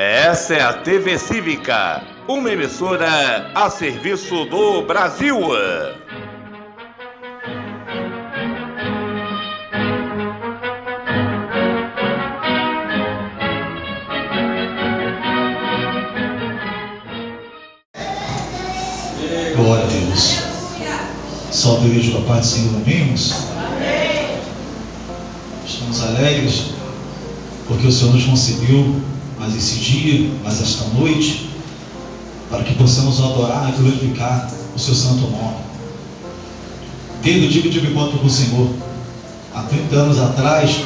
Essa é a TV Cívica, uma emissora a serviço do Brasil. Glória a Deus. Salve a igreja da paz do Senhor, amém, irmãos? Estamos alegres porque o Senhor nos concedeu mais esse dia, mais esta noite, para que possamos adorar e glorificar o seu santo nome. Desde o dia que eu tive encontro com o Senhor, há 30 anos atrás,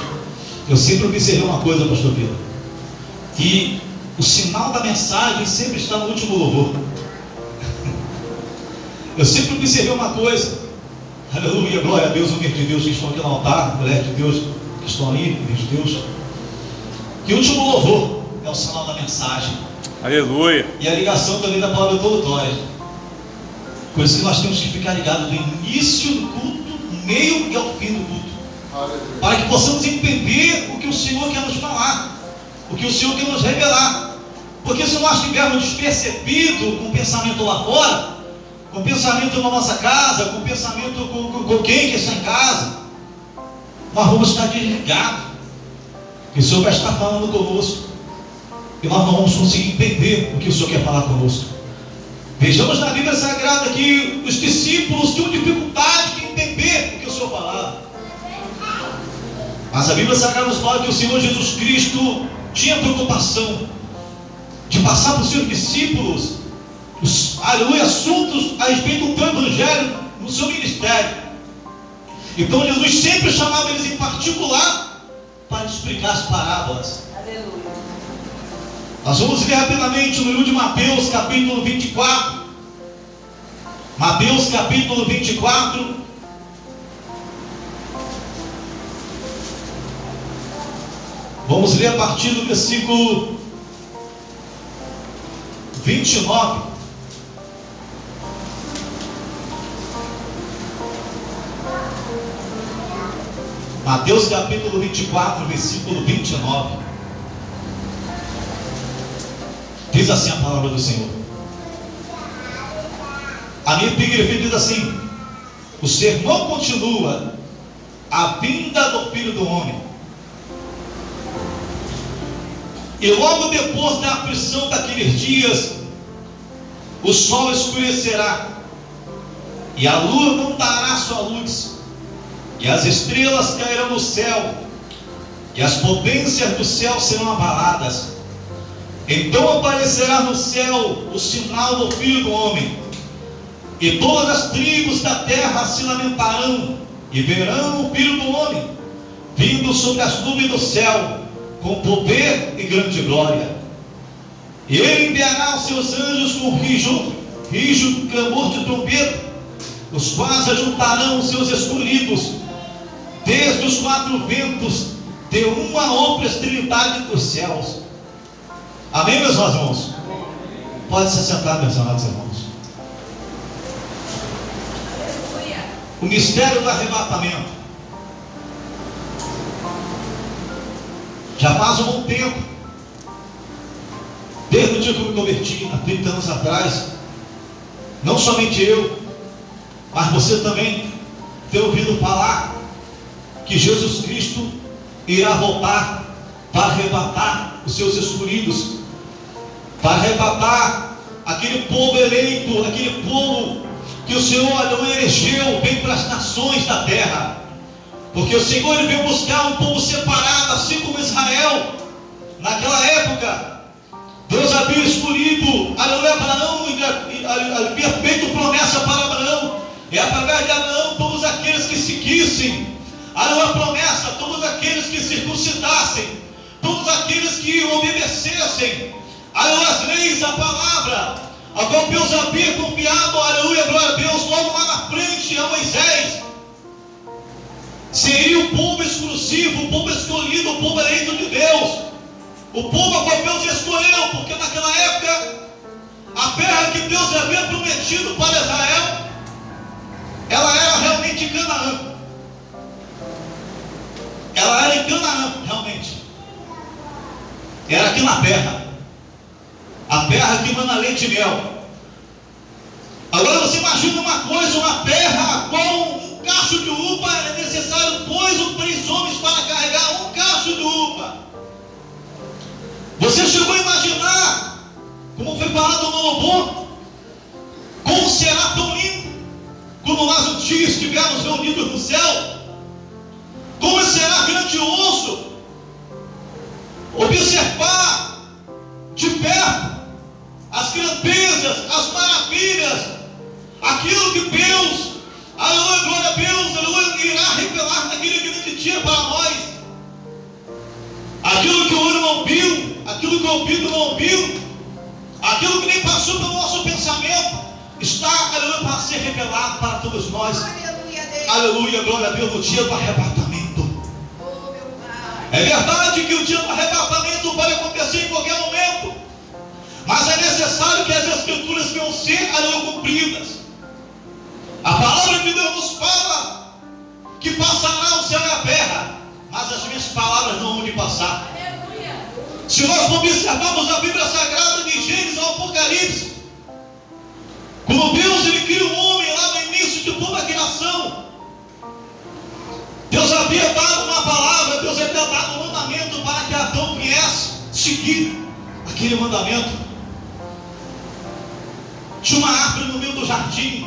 eu sempre observei uma coisa, pastor Pedro, que o sinal da mensagem sempre está no último louvor. Eu sempre observei uma coisa, aleluia, glória a Deus, o homem de Deus que estão aqui no altar, mulher de Deus que estão ali, homem de Deus, que o último louvor é o sinal da mensagem, aleluia, e a ligação também da palavra introdutória. Por isso que nós temos que ficar ligados do início do culto, no meio e ao fim do culto, aleluia, para que possamos entender o que o Senhor quer nos falar, o que o Senhor quer nos revelar. Porque se nós estivermos despercebidos com o pensamento lá fora, com o pensamento na nossa casa, com o pensamento com quem que está em casa, nós vamos estar desligados, que o Senhor vai estar falando conosco, e nós não vamos conseguir entender o que o Senhor quer falar conosco. Vejamos na Bíblia Sagrada que os discípulos tinham dificuldade de entender o que o Senhor falava, mas a Bíblia Sagrada nos fala que o Senhor Jesus Cristo tinha preocupação de passar para os seus discípulos aleluia, assuntos a respeito do Evangelho no seu ministério. Então Jesus sempre chamava eles em particular para explicar as parábolas. Aleluia. Nós vamos ler rapidamente no livro de Mateus, capítulo 24. Mateus, capítulo 24. Vamos ler a partir do versículo 29. Mateus capítulo 24, versículo 29. Diz assim a palavra do Senhor. A minha epígrafe diz assim: o sermão continua, a vinda do Filho do Homem. E logo depois da aflição daqueles dias, o sol escurecerá, e a lua não dará sua luz, e as estrelas cairão no céu, e as potências do céu serão abaladas. Então aparecerá no céu o sinal do Filho do Homem, e todas as tribos da terra se lamentarão, e verão o Filho do Homem vindo sobre as nuvens do céu, com poder e grande glória. E ele enviará os seus anjos com rijo clamor de trombeta, os quais ajuntarão os seus escolhidos desde os quatro ventos, de uma a outra extremidade dos céus. Amém, meus irmãos? Pode se sentar, meus amados irmãos. O mistério do arrebatamento. Já faz um bom tempo, desde o dia que eu me converti, há 30 anos atrás, não somente eu, mas você também tem ouvido falar que Jesus Cristo irá voltar para arrebatar os seus escolhidos, para arrebatar aquele povo eleito, aquele povo que o Senhor elegeu bem para as nações da terra. Porque o Senhor ele veio buscar um povo separado, assim como Israel. Naquela época, Deus havia escolhido Abraão e havia feito promessa para Abraão, e através de Abraão todos aqueles que seguissem a promessa, todos aqueles que circuncidassem, todos aqueles que obedecessem as leis, a palavra, a qual Deus havia confiado, aleluia, glória a Deus, logo lá na frente a Moisés, seria o povo exclusivo, o povo escolhido, o povo eleito de Deus, o povo a qual Deus escolheu, porque naquela época a terra que Deus havia prometido para Israel, ela era realmente Canaã. Ela era em Canaã, realmente. Era aqui na terra. A terra que manda leite e mel. Agora você imagina uma coisa, uma terra com um cacho de uva, é necessário 2 ou 3 homens para carregar um cacho de uva. Você chegou a imaginar, como foi falado no louvor, como será tão lindo, como nós um dia estivemos reunidos no céu, como será grandioso observar de perto as grandezas, as maravilhas, aquilo que Deus, aleluia, glória a Deus, aleluia, irá revelar naquele grande dia para nós. Aquilo que o olho não viu, aquilo que o ouvido não ouviu, aquilo que nem passou pelo nosso pensamento, está, aleluia, para ser revelado para todos nós. Aleluia, glória a Deus, no dia do arrebatamento. É verdade que o dia do arrebatamento pode acontecer em qualquer momento, mas é necessário que as escrituras venham ser, aleluia, cumpridas. A palavra de Deus nos fala que passará o céu e a terra, mas as minhas palavras não vão de passar. Se nós observarmos a Bíblia Sagrada de Gênesis ao Apocalipse, quando Deus ele cria o homem lá no início de toda a criação, Deus havia dado uma palavra, Deus havia dado um mandamento para que Adão viesse seguir aquele mandamento. Tinha uma árvore no meio do jardim,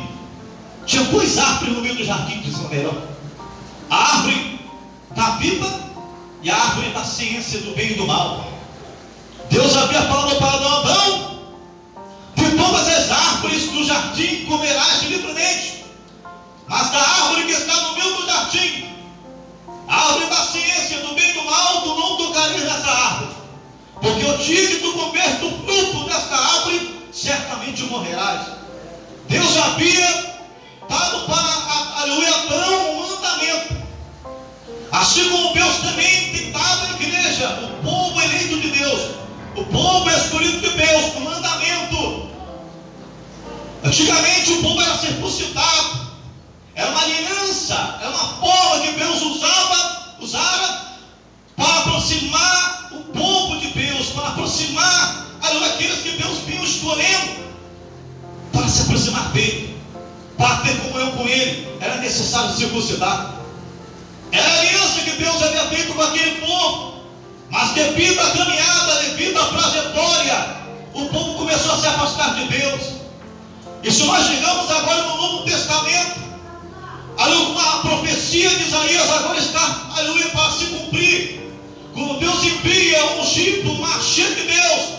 tinha 2 árvores no meio do jardim, dizendo melhor. A árvore da vida e a árvore da ciência do bem e do mal. Deus havia falado para Adão: de todas as árvores do jardim comerás livremente, mas da árvore que está no meio do jardim, a árvore da ciência do bem e do mal, tu não tocarias nessa árvore, porque o dia que tu comer do fruto desta árvore, certamente morrerás. Deus havia dado para Abraão um mandamento, assim como Deus também tem dado à igreja, o povo eleito de Deus, o povo escolhido de Deus, um mandamento. Antigamente o povo era circuncidado, era uma aliança, era uma forma que Deus usava para aproximar o povo de Deus, para aproximar aqueles que Deus vinha escolhendo para se aproximar dele, para ter comunhão com ele. Era necessário circuncidar. Era a aliança que Deus havia feito com aquele povo, mas devido à caminhada, devido à trajetória, o povo começou a se afastar de Deus. E se nós chegamos agora no Novo Testamento, a profecia de Isaías agora está, aleluia, para se cumprir. Quando Deus envia um ungido, um machê de Deus,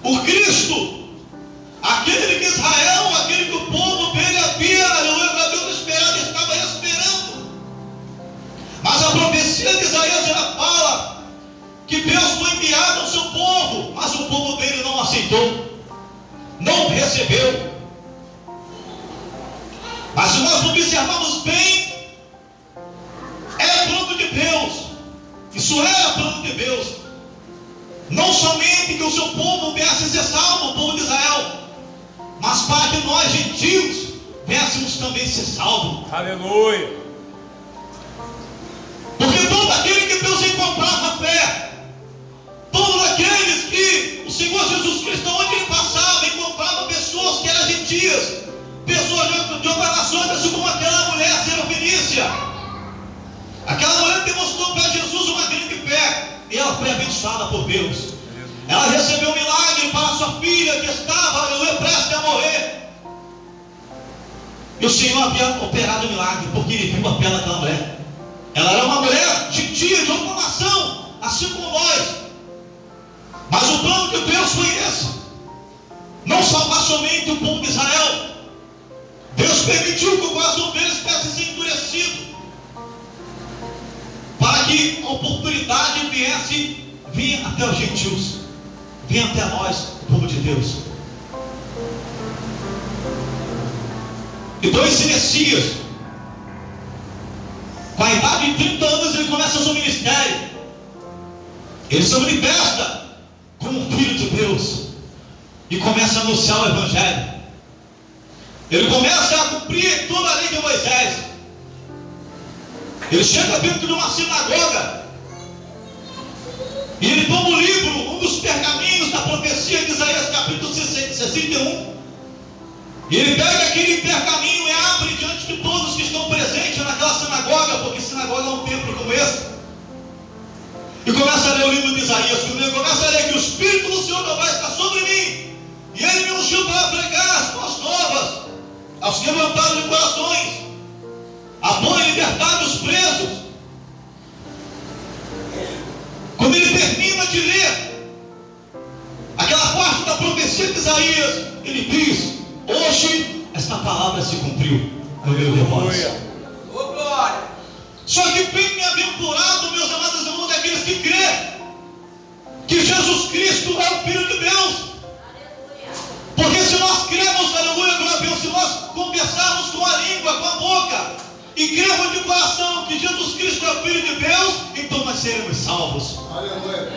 o Cristo, aquele que Israel, aquele que o povo dele havia, aleluia, Deus esperado, estava esperando. Mas a profecia de Isaías ela fala que Deus foi enviado ao seu povo, mas o povo dele não aceitou, não recebeu. Mas se nós observarmos bem, é plano de Deus, isso era plano de Deus, não somente que o seu povo viesse ser salvo, o povo de Israel, mas para que nós gentios viéssemos também ser salvos. Aleluia. Porque todo aquele que Deus encontrava fé, todos aqueles que o Senhor Jesus Cristo, onde ele passava, encontrava pessoas que eram gentias, pessoas de outras nações, assim como aquela mulher Serofinícia. Aquela mulher demonstrou para Jesus uma grande fé, e ela foi abençoada por Deus. Ela recebeu um milagre para sua filha que estava, aleluia, prestes a morrer. E o Senhor havia operado o milagre, porque ele viu a fé daquela mulher. Ela era uma mulher gentia, de outra nação, assim como nós. Mas o plano de Deus foi esse: não salvar somente o povo de Israel. Deus permitiu que o coração deles tivesse se endurecido, para que a oportunidade viesse vir até os gentios, vir até nós, o povo de Deus. Então esse Messias, com a idade de 30 anos, ele começa o seu ministério. Ele se manifesta como um filho de Deus e começa a anunciar o Evangelho. Ele começa a cumprir toda a lei de Moisés. Ele chega dentro de uma sinagoga e ele toma o livro, um dos pergaminhos da profecia de Isaías 31. E ele pega aquele pergaminho e abre diante de todos que estão presentes naquela sinagoga, porque sinagoga é um templo como esse. E começa a ler o livro de Isaías. Começa a ler que o Espírito do Senhor não vai estar sobre mim. E ele me ungiu para pregar as boas novas aos que levantaram de corações, a pôr em liberdade os presos. Quando ele termina de ler aquela parte da profecia de Isaías, ele diz: hoje esta palavra se cumpriu no meu negócio. Só que bem-aventurado, meus amados irmãos, é aqueles que crêem que Jesus Cristo é o Filho de Deus. Porque se nós cremos, aleluia, glória a Deus, se nós conversarmos com a língua, com a boca, e cremos de coração que Jesus Cristo é o Filho de Deus, então nós seremos salvos. Aleluia.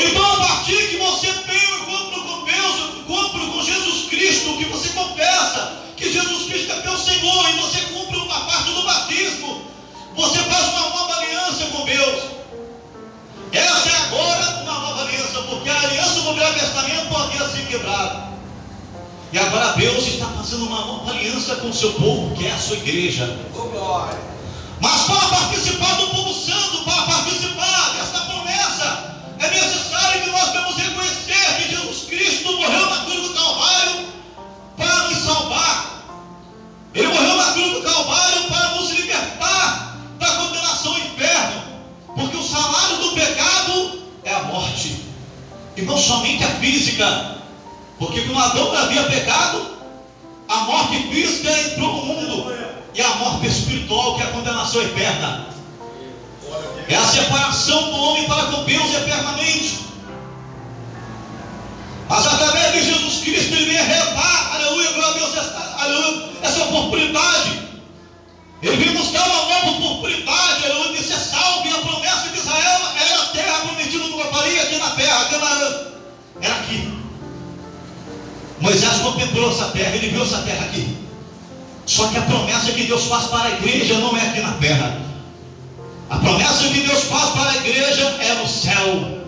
Então, a partir que você tem um encontro com Deus, um encontro com Jesus Cristo, que você confessa que Jesus Cristo é teu Senhor, e você cumpre uma parte do batismo, você faz uma nova aliança com Deus. Essa é agora uma nova aliança, porque a aliança do Velho Testamento havia se quebrado. E agora Deus está fazendo uma nova aliança com o seu povo, que é a sua igreja. Mas para participar do povo santo, para participar dessa promessa, é necessário que nós devemos reconhecer que Jesus Cristo morreu na cruz do Calvário para nos salvar. Ele morreu na cruz do Calvário para nos libertar da condenação ao inferno. Porque o salário do pecado é a morte. E não somente a física. Porque quando Adão havia pecado, a morte física entrou no mundo. E a morte espiritual, que é a condenação eterna. É a separação do homem para com Deus eternamente. Mas através de Jesus Cristo, ele vem arrebatar, aleluia, glória a Deus, essa oportunidade. Ele vem buscar uma nova oportunidade, aleluia, de ser salvo. E a promessa de Israel era a terra prometida numa faria aqui na terra, Canaã. Era aqui. Moisés contemplou essa terra, ele viu essa terra aqui. Só que a promessa que Deus faz para a igreja não é aqui na terra. A promessa que Deus faz para a igreja é no céu.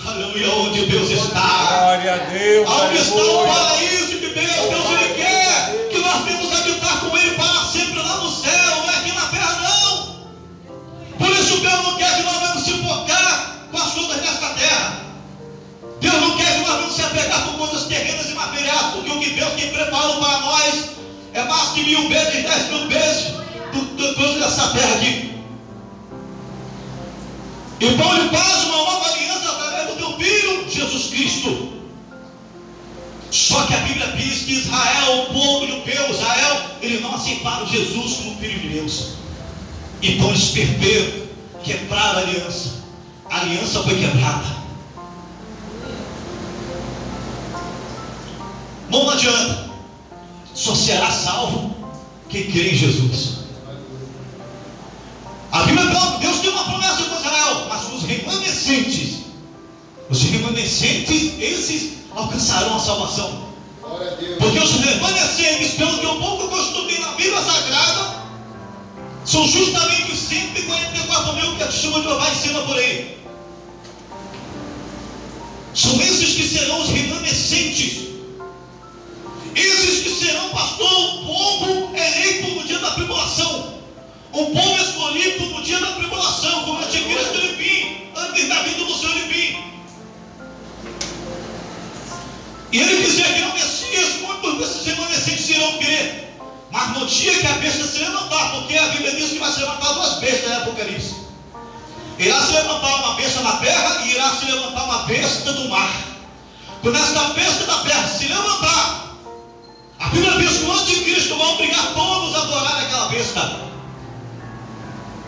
Aleluia, onde Deus está. Glória a Deus. Onde está o paraíso de Deus. Deus, ele quer que nós temos habitar com ele para sempre lá no céu. Não é aqui na terra, não. Por isso Deus não quer que nós vamos se focar com as coisas desta terra. Deus não quer que nós vamos se apegar com coisas terrenas e materiais. Porque o que Deus tem preparado para nós é mais que 1000 vezes, 10.000 vezes do coisa dessa terra aqui. Então ele faz uma nova aliança através do teu filho, Jesus Cristo. Só que a Bíblia diz que Israel, o povo judeu, Israel, eles não aceitaram Jesus como filho de Deus. Então eles perderam, quebraram a aliança. A aliança foi quebrada. Não adianta. Só será salvo quem crê em Jesus. A Bíblia fala que Deus tem uma promessa com Israel, mas os remanescentes, esses alcançarão a salvação. Porque os remanescentes, pelo que eu pouco costumei na Bíblia Sagrada, são justamente os 144.000 que a testemunha de Jeová ensina por aí. São esses que serão os remanescentes. Esses que serão, pastor, o povo eleito no dia da tribulação. O povo escolhido no dia da tribulação, como anticristo ele vir, antes da vinda do Senhor ele vir. E ele dizia que no Messias, muitos desses remanescentes irão crer. Mas no dia que a besta se levantar, porque a Bíblia diz que vai se levantar 2 bestas em Apocalipse. Irá se levantar uma besta na terra e irá se levantar uma besta do mar. Quando esta besta da terra se levantar, a Bíblia diz que o anticristo vai obrigar todos a adorar aquela besta.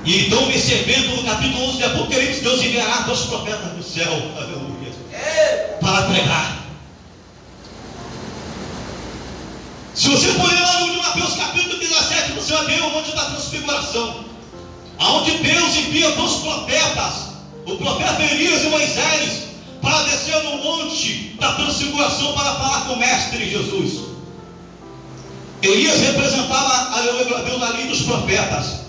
E então nesse evento, no capítulo 11 de Apocalipse, Deus enviará 2 profetas do céu, aleluia, para pregar. Se você for ler lá no Mateus capítulo 17, você vai ver o monte da transfiguração, aonde Deus envia 2 profetas, o profeta Elias e Moisés, para descer no monte da transfiguração para falar com o Mestre Jesus. Elias representava a lei dos profetas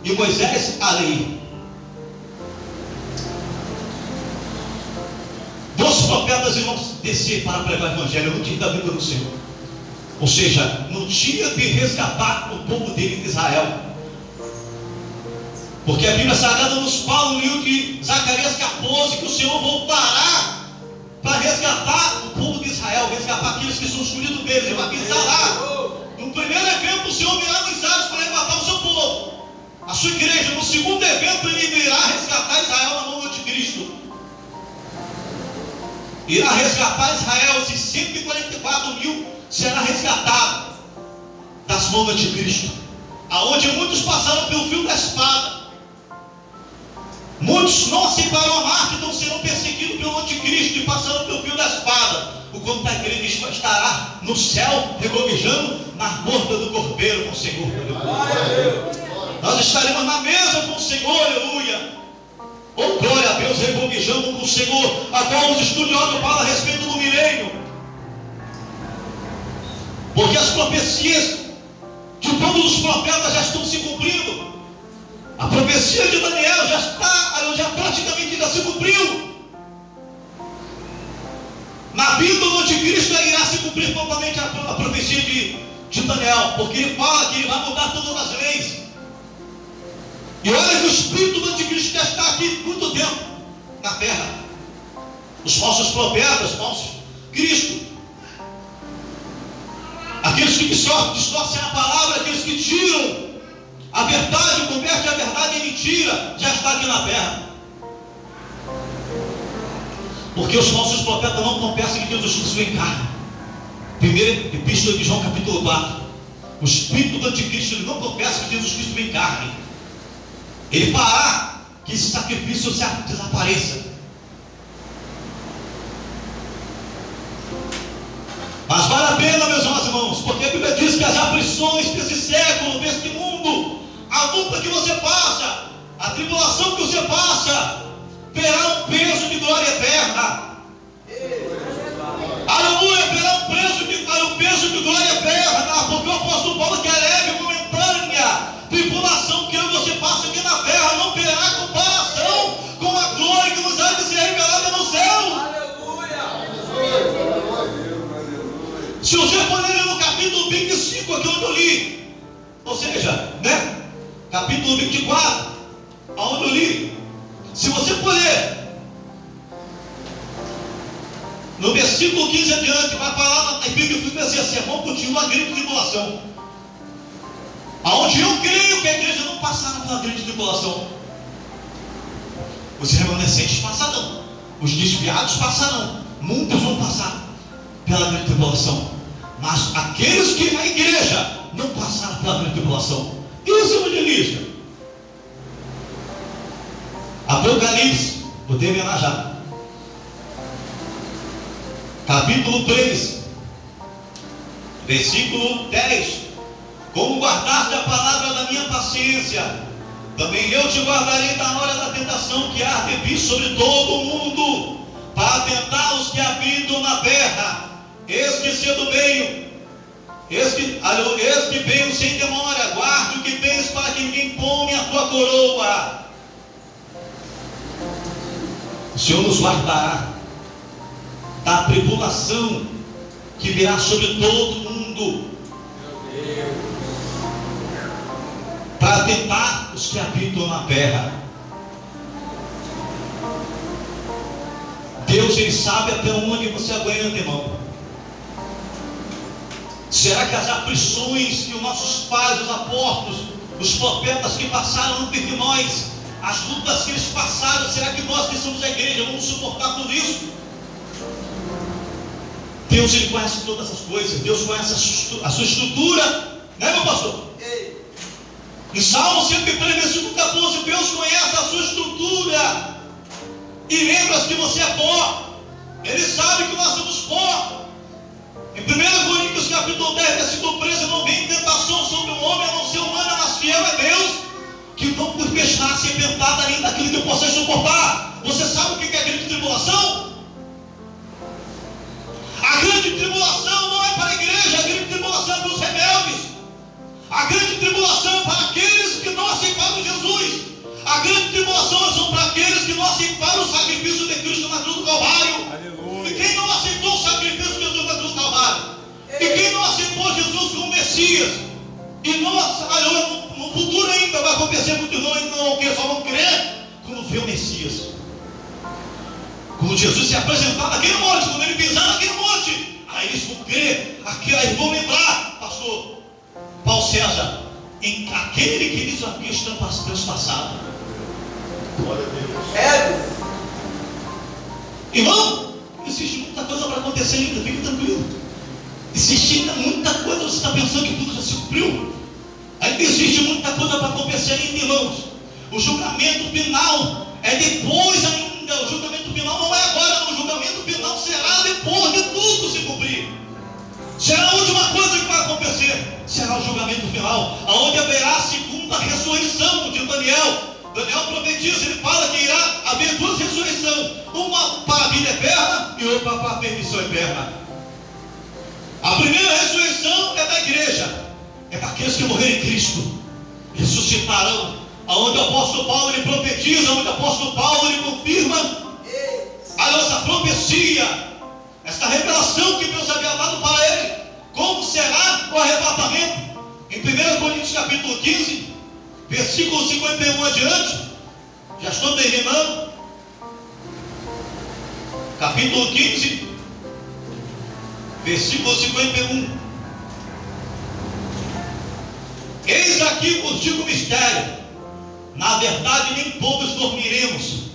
e Moisés a lei. 2 profetas irão descer para pregar o evangelho no dia da vinda do Senhor. Ou seja, no dia de resgatar o povo dele de Israel. Porque a Bíblia Sagrada nos fala no livro de Zacarias 14 que o Senhor voltará para resgatar o povo de Israel, resgatar aqueles que são escolhidos deles. Ele vai pisar lá. No primeiro evento, o Senhor virá nos ares para levantar o seu povo, a sua igreja. No segundo evento, ele virá resgatar Israel na mão do anticristo. Irá resgatar Israel, esses 144 mil será resgatado das mãos do anticristo, aonde muitos passaram pelo fio da espada. Muitos não aceitaram a marca, então serão perseguidos pelo anticristo e passarão pelo fio da espada. O quanto a igreja estará no céu, regozijando na borda do cordeiro com o Senhor. Nós estaremos na mesa com o Senhor, aleluia. Oh, glória a Deus, regozijando com o Senhor. Agora os estudiosos falam a respeito do milênio. Porque as profecias de todos os profetas já estão se cumprindo. A profecia de Daniel já praticamente se cumpriu. Na vinda do anticristo irá se cumprir totalmente a profecia de Daniel, porque ele fala que ele vai mudar todas as leis. E olha que o espírito do anticristo já está aqui muito tempo na terra. Os falsos profetas, falsos Cristo, aqueles que distorcem a palavra, aqueles que tiram a verdade, convertem a verdade em mentira, já está aqui na terra. Porque os falsos profetas não confessam que Jesus Cristo vem em carne. Primeira epístola de João, capítulo 4. O espírito do anticristo ele não confessa que Jesus Cristo vem em carne. Ele fará que esse sacrifício desapareça. Mas vale a pena, meus irmãos, porque a Bíblia diz que as aflições desse século, deste mundo, a luta que você passa, a tribulação que você passa, terá um peso de glória eterna. Aleluia, terá um peso de glória eterna, porque o apóstolo Paulo que é leve e momentânea tribulação que eu e você passa aqui na terra não terá comparação com a glória que nos há de ser revelada no céu. Se você for ler no capítulo 25, aqui onde eu li, ou seja, capítulo 24, aonde eu li, se você for ler no versículo 15 adiante, vai falar na Bíblia que assim, a sermão continua a grande tribulação, aonde eu creio que a igreja não passará pela grande tribulação. Os remanescentes passarão, os desviados passarão, muitos vão passar pela grande tribulação, mas aqueles que na igreja não passaram pela grande tribulação. Isso, evangelista. Apocalipse, vou terminar já. Capítulo 3, versículo 10. Como guardaste a palavra da minha paciência, também eu te guardarei da hora da tentação que há de vir sobre todo o mundo, para tentar os que habitam na terra. Eis que cedo venho, eis que venho sem demora, guarde o que tens para que ninguém tome a tua coroa. O Senhor nos guardará da tribulação que virá sobre todo mundo, para tentar os que habitam na terra. Deus, Ele sabe até onde você aguenta, irmão. Será que as aflições que os nossos pais, os apóstolos, os profetas que passaram antes de nós, as lutas que eles passaram, será que nós que somos a igreja vamos suportar tudo isso? Deus, Ele conhece todas essas coisas. Deus conhece a sua estrutura, né, meu pastor? Em Salmo 103, versículo 14, Deus conhece a sua estrutura e lembra que você é pó. Ele sabe que nós somos pó. Em 1 Coríntios capítulo 10, versículo 13, não vem tentação sobre o homem a não ser humana, mas fiel é Deus, que não por fechar se inventar além daquilo que possa suportar. Você sabe o que é a grande tribulação? A grande tribulação não é para a igreja, a grande tribulação é para os rebeldes. A grande tribulação é para aqueles que não aceitaram Jesus. A grande tribulação são para aqueles que não aceitaram o sacrifício de Cristo na cruz do Calvário. Aleluia. E nossa, no futuro ainda vai acontecer muito não, que só vão crer quando vê o Messias. Quando Jesus se apresentar naquele monte, quando ele pisar naquele monte, aí eles vão crer, aí vão lembrar, pastor Paulo César, em aquele que eles haviam transpassado. Glória a Deus. Irmão, existe muita coisa para acontecer ainda, fique tranquilo. Existe ainda muita coisa, você está pensando que tudo já se cumpriu? Ainda existe muita coisa para acontecer ainda, irmãos. O julgamento final é depois ainda. O julgamento final não é agora, não. O julgamento final será depois de tudo se cumprir. Será a última coisa que vai acontecer. Será o julgamento final, aonde haverá a segunda ressurreição de Daniel. Daniel profetiza, ele fala que irá haver duas ressurreições, uma para a vida eterna e outra para a perdição eterna. A primeira ressurreição é da igreja, é para aqueles que morreram em Cristo, ressuscitarão. Aonde o apóstolo Paulo ele profetiza, onde o apóstolo Paulo ele confirma a nossa profecia, esta revelação que Deus havia dado para ele, como será o arrebatamento. Em 1 Coríntios capítulo 15, versículo 51 adiante, já estou terminando, capítulo 15, versículo 51. Eis aqui vos digo o mistério. Na verdade, nem todos dormiremos,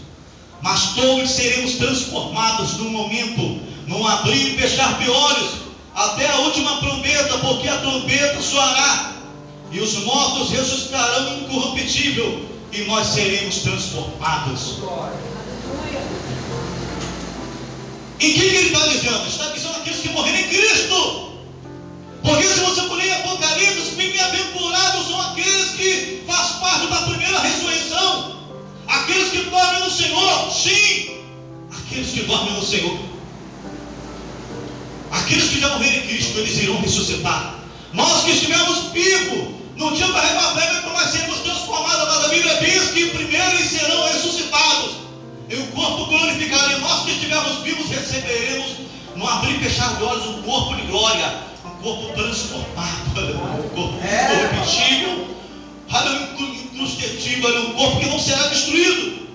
mas todos seremos transformados num momento, num abrir e fechar de olhos, até a última trombeta, porque a trombeta soará, e os mortos ressuscitarão incorruptível, e nós seremos transformados. Em que ele está dizendo? Está dizendo aqueles que morreram em Cristo. Porque se você for ler Apocalipse, bem-aventurados são aqueles que fazem parte da primeira ressurreição. Aqueles que dormem no Senhor, sim. Aqueles que dormem no Senhor. Aqueles que já morreram em Cristo, eles irão ressuscitar. Nós que estivermos vivos, no dia do arrebatamento, nós seremos transformados. Mas a Bíblia diz que primeiro eles serão ressuscitados. E o corpo glorificado. E nós que estivermos vivos, receberemos, no abrir e fechar de olhos, um corpo de glória. Um corpo transformado, um corpo incorruptível, indestrutível, um corpo que não será destruído.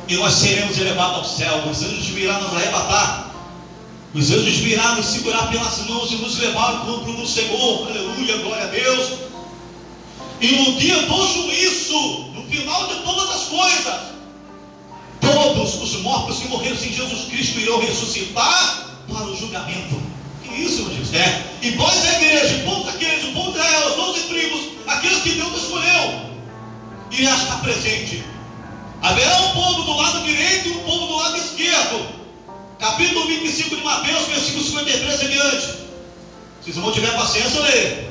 E nós seremos elevados ao céu. Os anjos virão nos arrebatar. Os anjos virão nos segurar pelas mãos e nos levar ao corpo do Senhor. Aleluia, glória a Deus. E no dia do juízo, no final de todas as coisas, todos os mortos que morreram sem Jesus Cristo irão ressuscitar para o julgamento. Que isso, meu Deus? E vós, a igreja, todos aqueles, o povo de Israel, as 12 tribos, aqueles que Deus escolheu, irá estar presente. Haverá um povo do lado direito e um povo do lado esquerdo. Capítulo 25 de Mateus, versículo 53 em diante. Se os irmãos tiverem paciência, lê.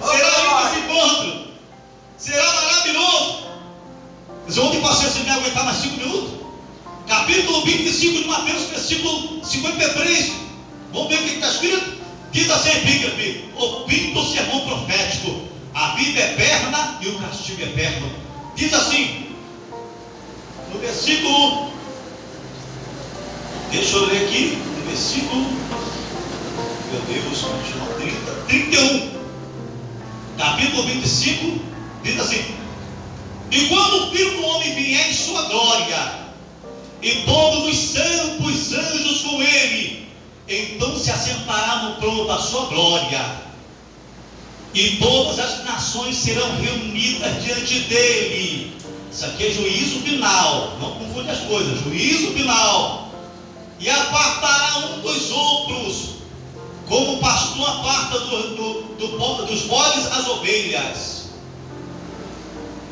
Será lindo esse encontro. Será maravilhoso. Os irmãos têm paciência de me aguentar mais 5 minutos? Capítulo 25 de Mateus, versículo 53. Vamos ver o que está escrito? Diz assim a epígrafe: ouvindo o sermão profético, a vida eterna e o castigo eterno. Diz assim, no versículo, deixa eu ler aqui, no versículo, meu Deus, 31, capítulo 25, diz assim: e quando o Filho do Homem vier em sua glória, e todos os santos anjos com ele, então se assentará no trono da sua glória, e todas as nações serão reunidas diante dele. Isso aqui é juízo final, não confunde as coisas, juízo final. E apartará um dos outros, como o pastor aparta dos bodes as ovelhas,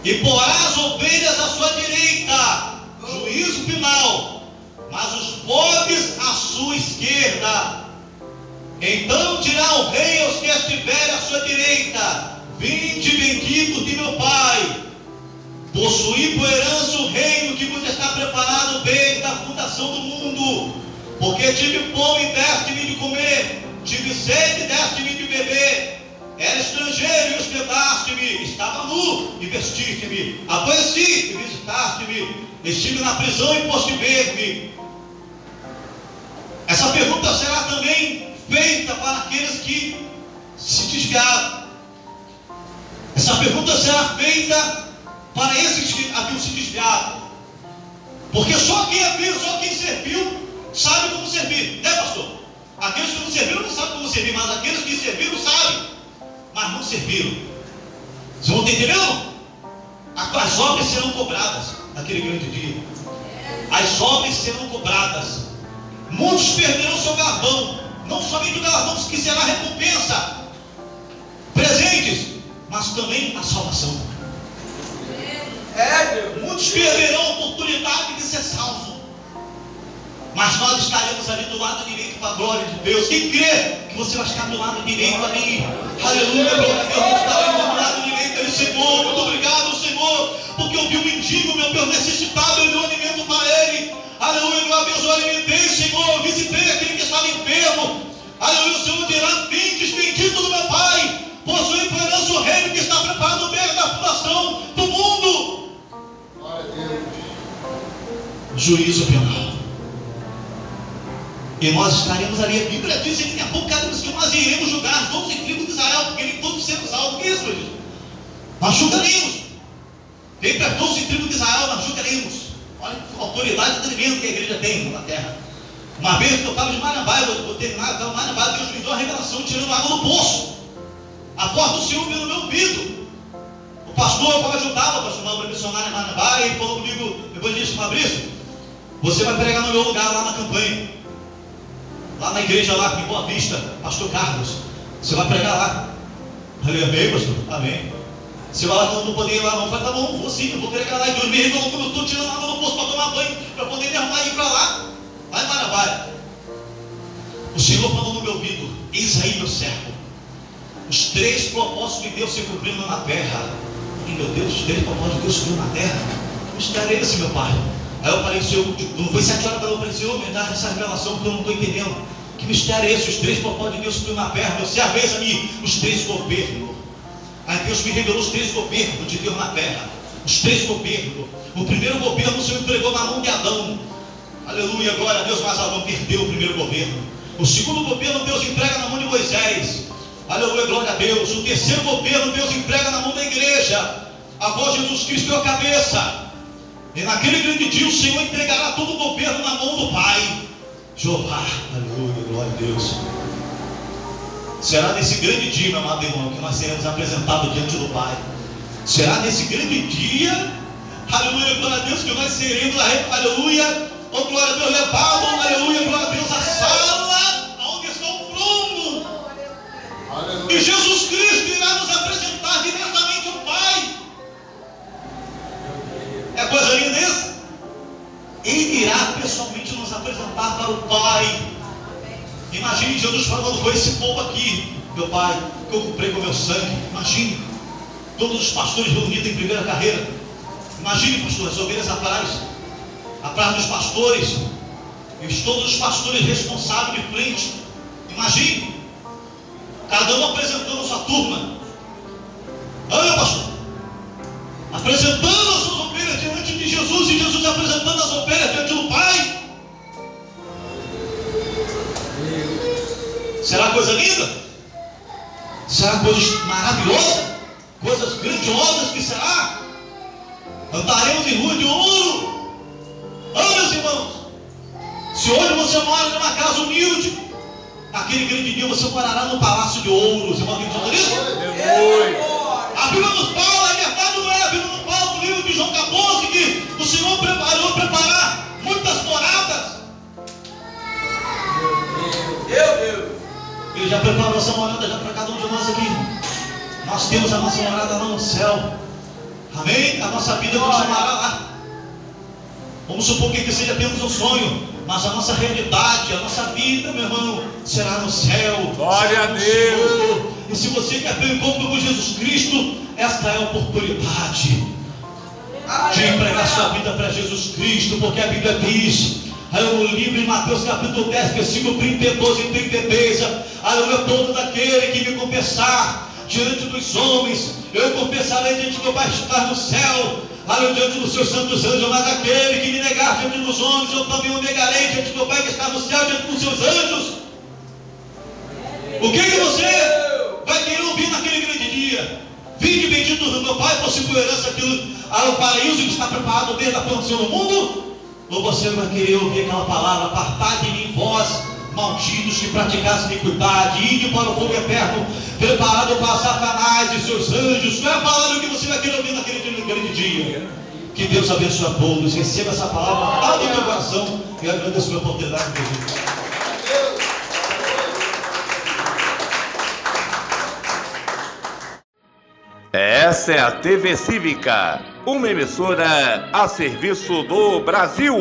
e porá as ovelhas à sua direita, juízo final, mas os pobres à sua esquerda. Então dirá o rei aos que estiverem à sua direita: vinde, benditos de meu Pai, possuí por herança o reino que vos está preparado desde a fundação do mundo. Porque tive fome e deste-me de comer, tive sede e deste-me de beber, era estrangeiro e hospedaste-me, estava nu e vestiste-me, adoeci e visitaste-me, estive na prisão e foste ver-me. Essa pergunta será também feita para aqueles que se desviaram. Essa pergunta será feita para esses que haviam se desviado. Porque só quem serviu sabe como servir, né, pastor? Aqueles que não serviram não sabem como servir, mas aqueles que serviram sabem, mas não serviram. Vocês vão entender, não? As obras serão cobradas naquele grande dia. As obras serão cobradas. Muitos perderão seu galardão, não somente o galardão que será recompensa, presentes, mas também a salvação. Muitos perderão a oportunidade de ser salvos, mas nós estaremos ali do lado direito para a glória de Deus. Quem crê que você vai estar do lado direito ali? Aleluia, glória a Deus. Nós estaremos do lado direito ali, Senhor. Muito obrigado, Senhor, porque eu vi o mendigo, meu Deus, necessitado, eu dei um alimento para ele. Aleluia, glória a Deus. Eu alimentei, Senhor, eu visitei aquele que estava enfermo. Aleluia, o Senhor dirá: vindes, bendito do meu Pai, possui por herança o reino que está preparado desde a fundação do mundo. Glória a Deus. Juízo penal. E nós estaremos ali. A Bíblia diz que daqui a pouco que nós iremos julgar as 12 tribos de Israel, porque nem todos serão salvos. Que isso, meu Deus? Nós julgaremos. Vem para 12 tribos de Israel, nós julgaremos. Olha que autoridade tremenda que a igreja tem na terra. Uma vez que eu estava de Marabá, eu vou terminar, eu estava em Marabá, Deus me deu uma revelação tirando água do poço. A porta do Senhor veio no meu ouvido. O pastor, qual ajudava, o pastor Mauro, missionário em Marabá, e falou comigo, depois disso, Fabrício, você vai pregar no meu lugar lá na campanha. Lá na igreja, lá em Boa Vista, pastor Carlos, você vai pregar lá. Eu falei: amém, pastor, amém. Você vai lá, não poder ir lá não. Eu falei: tá bom, vou sim, eu vou pregar lá. E Deus me revelou como eu estou tirando água do poço para tomar banho, para poder me arrumar e ir para lá em Marabá. O Senhor falou no meu ouvido: eis aí, meu servo, os 3 propósitos de Deus se cumprindo na terra. E meu Deus, os 3 propósitos de Deus se cumprindo na terra. Que mistério é esse, meu Pai? Aí eu falei: Senhor, não foi 7 horas para eu falei: Senhor, me dá essa revelação que eu não estou entendendo. Que mistério é esse? Os 3 propósitos de Deus se cumprindo na terra. Meu servo, eis aí, os 3 governos. Aí Deus me revelou os 3 governos de Deus na terra. Os 3 governos. O primeiro governo o Senhor entregou na mão de Adão. Aleluia, glória a Deus, mas Adão perdeu o primeiro governo. O segundo governo Deus entrega na mão de Moisés. Aleluia, glória a Deus. O terceiro governo Deus entrega na mão da igreja. Agora Jesus Cristo é a cabeça. E naquele grande dia o Senhor entregará todo o governo na mão do Pai. Jeová, aleluia, glória a Deus. Será nesse grande dia, meu amado irmão, que nós seremos apresentados diante do Pai. Será nesse grande dia, aleluia, glória a Deus, que nós seremos, aleluia, oh glória a Deus, levados, aleluia, glória a Deus, a sala onde está o trono. Aleluia. E Jesus Cristo irá nos apresentar diretamente ao Pai. É coisa linda isso? Ele irá pessoalmente nos apresentar para o Pai. Imagine Jesus falando com esse povo aqui: meu Pai, que eu comprei com o meu sangue. Imagine todos os pastores reunidos em primeira carreira. Imagine, pastor, as ovelhas atrás dos pastores, e todos os pastores responsáveis de frente. Imagine cada um apresentando a sua turma. Olha, pastor, apresentando as suas ovelhas diante de Jesus, e Jesus apresentando as ovelhas diante do Pai. Será coisa linda? Será coisa maravilhosa? Coisas grandiosas que será? Andaremos em rua de ouro. Meus irmãos, se hoje você mora numa casa humilde, naquele grande dia você morará no palácio de ouro. Você pode acreditar nisso? A Bíblia nos fala, é verdade, não é? A Bíblia nos fala no livro de João 14 que o Senhor preparar muitas moradas. Meu Deus! Ele já preparou essa morada já para cada um de nós aqui. Nós temos a nossa morada lá no céu. Amém? A nossa vida nos chamará lá. Vamos supor que seja apenas um sonho, mas a nossa realidade, a nossa vida, meu irmão, será no céu. Glória a Deus. Senhor. E se você quer ter um encontro com Jesus Cristo, esta é a oportunidade de entregar sua vida para Jesus Cristo, porque a Bíblia diz, no livro em Mateus capítulo 10, versículo 32 e 33, aleluia, todo daquele que me confessar diante dos homens, eu confessarei diante do Pai que está no céu, aleluia, diante dos seus santos anjos, mas aquele que me negar diante dos homens, eu também o negarei diante do Pai que está no céu, diante dos seus anjos. O que você vai querer ouvir naquele grande dia? Vinde bendito do meu Pai, possui por herança ao paraíso que está preparado desde a fundação do mundo? Ou você vai querer ouvir aquela palavra: apartai de mim vós, malditos, que praticassem iniquidade, ide para o fogo eterno, preparado para Satanás e seus anjos? Qual é a palavra que você vai querer ouvir naquele grande dia? Que Deus abençoe a todos. Receba essa palavra, fala do teu coração, e agradeço a oportunidade de Jesus. Essa é a TV Cívica, uma emissora a serviço do Brasil.